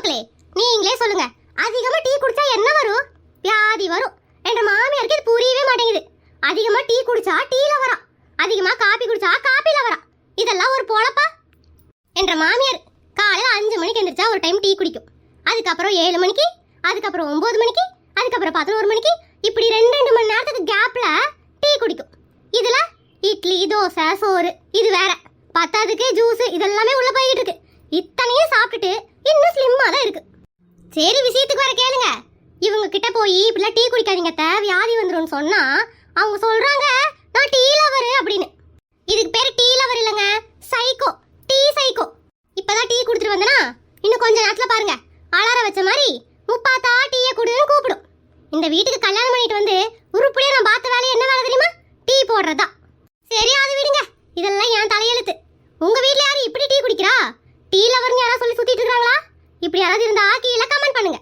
மக்களே, நீங்களே சொல்லுங்க, அதிகமா டீ குடிச்சா என்ன வரும்? வியாதி வரும். என்ற மாமியாருக்கு இது புரியவே மாட்டேங்குது. அதிகமா டீ குடிச்சா டீல வரா, அதிகமா காபி குடிச்சா காபில வரா. இதெல்லாம் ஒரு பொழப்பா? என்ற மாமியார் காலையில 5 மணிக்கு எந்திரிச்சா ஒரு டைம் டீ குடிக்கும், அதுக்கப்புறம் 7 மணிக்கு, அதுக்கப்புறம் 9 மணிக்கு, அதுக்கப்புறம் 11 மணிக்கு, இப்படி 2 மணி நேரத்துக்கு கேப்ல டீ குடிக்கும். இதுல இட்லி, தோசை, சோறு இது வேற, பத்தாதுக்கு ஜூஸ் இதெல்லாமே உள்ள போயிட்டு இருக்கு. இத்தனையும் சாப்பிட்டுட்டு இன்னும் ஸ்லிம்மா தான் இருக்கு. சரி, விஷயத்துக்கு வர கேளுங்க. இவங்க கிட்ட போய் இப்படிலாம் டீ குடிக்காதீங்க வியாதி வந்துரும்னு சொன்னா அவங்க சொல்றாங்க நான் டீ லவர் அப்படின்னு. இதுக்கு பேரு டீ லவர் இல்லைங்க, சைக்கோ, டீ சைக்கோ. இப்பதான் டீ குடுத்துட்டு வந்தனா இன்னும் கொஞ்ச நேரத்துல பாருங்க அலாரம் வச்ச மாதிரி முப்பாத்தா டீயை குடுன்னு கூப்பிடும். இந்த வீட்டுக்கு கல்யாணம் பண்ணிட்டு வந்து உருப்படியா நான் பார்த்த வேலை என்ன வேலை தெரியுமா? டீ போடுறதா. சரி, அது விடுங்க, இதெல்லாம் என் தலையெழுத்து. உங்க வீட்ல யாரும் இப்படி டீ குடிக்கிறா? டீ லவர்னு யாராவது சொல்லி சுத்திட்டு இருக்காங்களா? இப்படி யாராவது இருந்தா கீழே கமெண்ட் பண்ணுங்க.